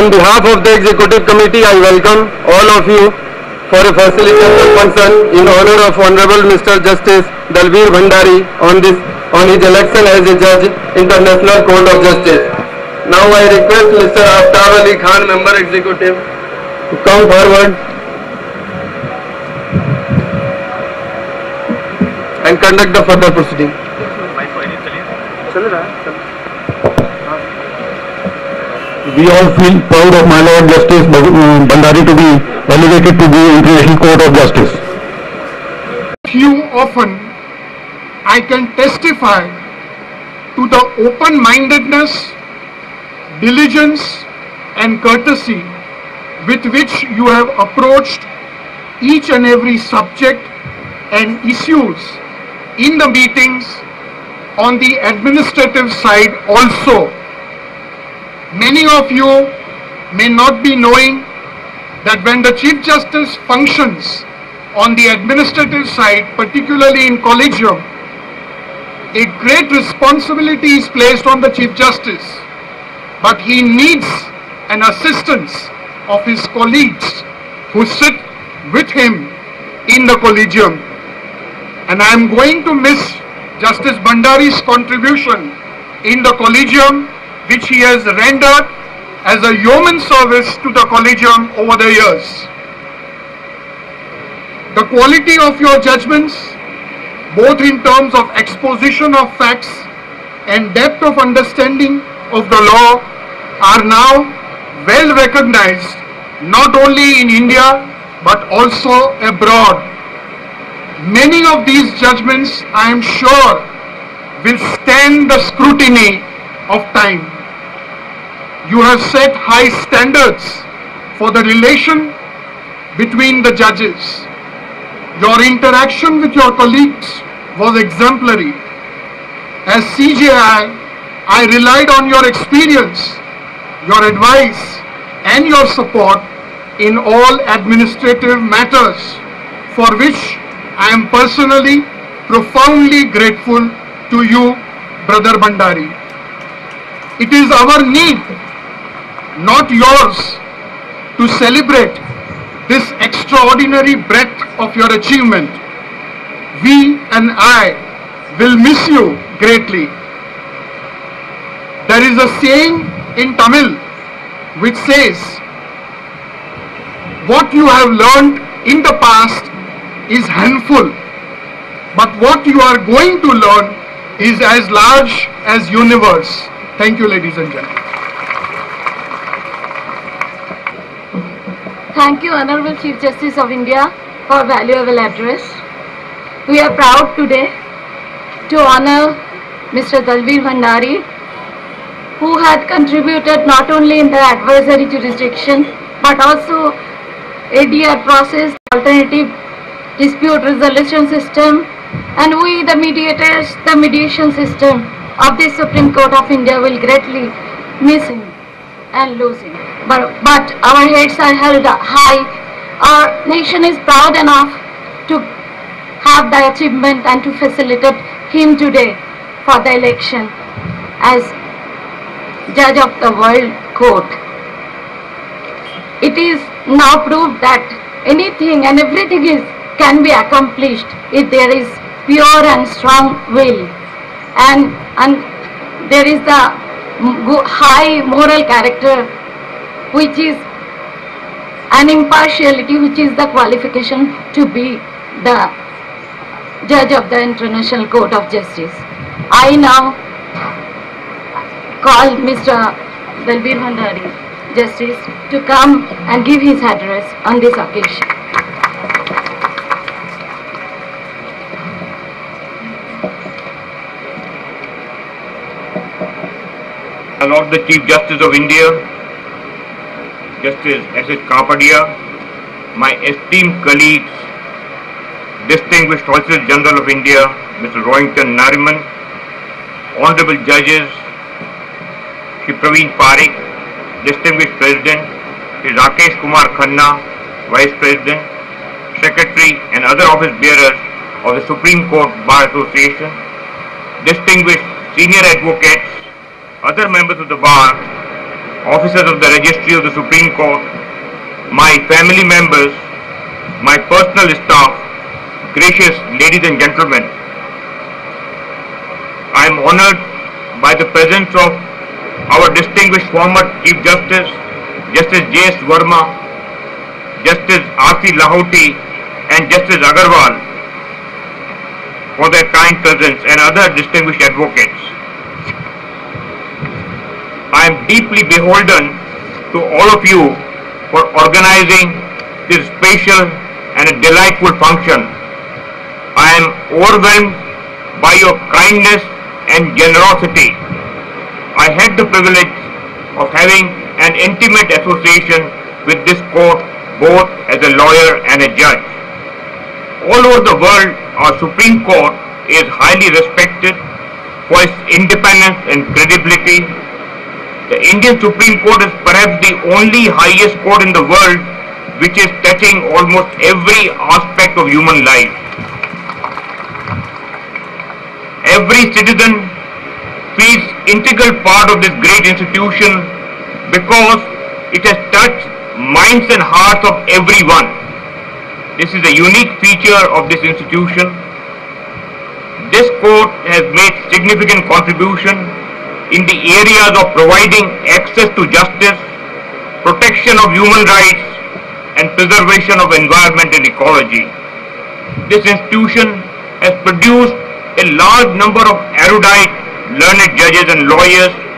On behalf of the Executive Committee, I welcome all of you for a facilitated function in honor of Honorable Mr. Justice Dalbir Bhandari on his election as a Judge, International Court of Justice. Now I request Mr. Aftab Ali Khan, Member Executive, to come forward and conduct the further proceeding. We all feel proud of my Lord Justice Bhandari to be elevated to the International Court of Justice. Few often I can testify to the open-mindedness, diligence and courtesy with which you have approached each and every subject and issues in the meetings on the administrative side also. Many of you may not be knowing that when the Chief Justice functions on the administrative side, particularly in collegium, a great responsibility is placed on the Chief Justice, but he needs an assistance of his colleagues who sit with him in the collegium. And I am going to miss Justice Bhandari's contribution in the collegium, which he has rendered as a yeoman service to the collegium over the years. The quality of your judgments, both in terms of exposition of facts and depth of understanding of the law, are now well recognized not only in India but also abroad. Many of these judgments, I am sure, will stand the scrutiny of time. You have set high standards for the relation between the judges. Your interaction with your colleagues was exemplary. As CJI, I relied on your experience, your advice and your support in all administrative matters, for which I am personally profoundly grateful to you, Brother Bhandari. It is our need, not yours, to celebrate this extraordinary breadth of your achievement. We and I will miss you greatly. There is a saying in Tamil which says, what you have learned in the past is handful, but what you are going to learn is as large as universe. Thank you, ladies and gentlemen. Thank you, Honorable Chief Justice of India, for valuable address. We are proud today to honor Mr. Dalbir Bhandari, who had contributed not only in the adversary jurisdiction but also ADR process, alternative dispute resolution system, and we, the mediators, the mediation system of the Supreme Court of India, will greatly miss him and lose him. But our heads are held high. Our nation is proud enough to have the achievement and to facilitate him today for the election as Judge of the World Court. It is now proved that anything and everything can be accomplished if there is pure and strong will, and there is the high moral character, which is an impartiality, which is the qualification to be the Judge of the International Court of Justice. I now call Mr. Dalbir Bhandari, Justice, to come and give his address on this occasion. Lord the Chief Justice of India, Justice S.H. Kapadia, my esteemed colleagues, distinguished Solicitor General of India, Mr. Rohington Nariman, Honorable Judges, Shri Praveen Parekh, Distinguished President, Shri Rakesh Kumar Khanna, Vice President, Secretary and other office bearers of the Supreme Court Bar Association, distinguished senior advocates, other members of the bar, officers of the Registry of the Supreme Court, my family members, my personal staff, gracious ladies and gentlemen, I am honored by the presence of our distinguished former Chief Justice, Justice J.S. Verma, Justice R.C. Lahoti and Justice Agarwal for their kind presence and other distinguished advocates. I am deeply beholden to all of you for organizing this special and a delightful function. I am overwhelmed by your kindness and generosity. I had the privilege of having an intimate association with this court both as a lawyer and a judge. All over the world, our Supreme Court is highly respected for its independence and credibility. The Indian Supreme Court is perhaps the only highest court in the world which is touching almost every aspect of human life. Every citizen feels integral part of this great institution because it has touched minds and hearts of everyone. This is a unique feature of this institution. This court has made significant contribution in the areas of providing access to justice, protection of human rights, and preservation of environment and ecology. This institution has produced a large number of erudite, learned judges and lawyers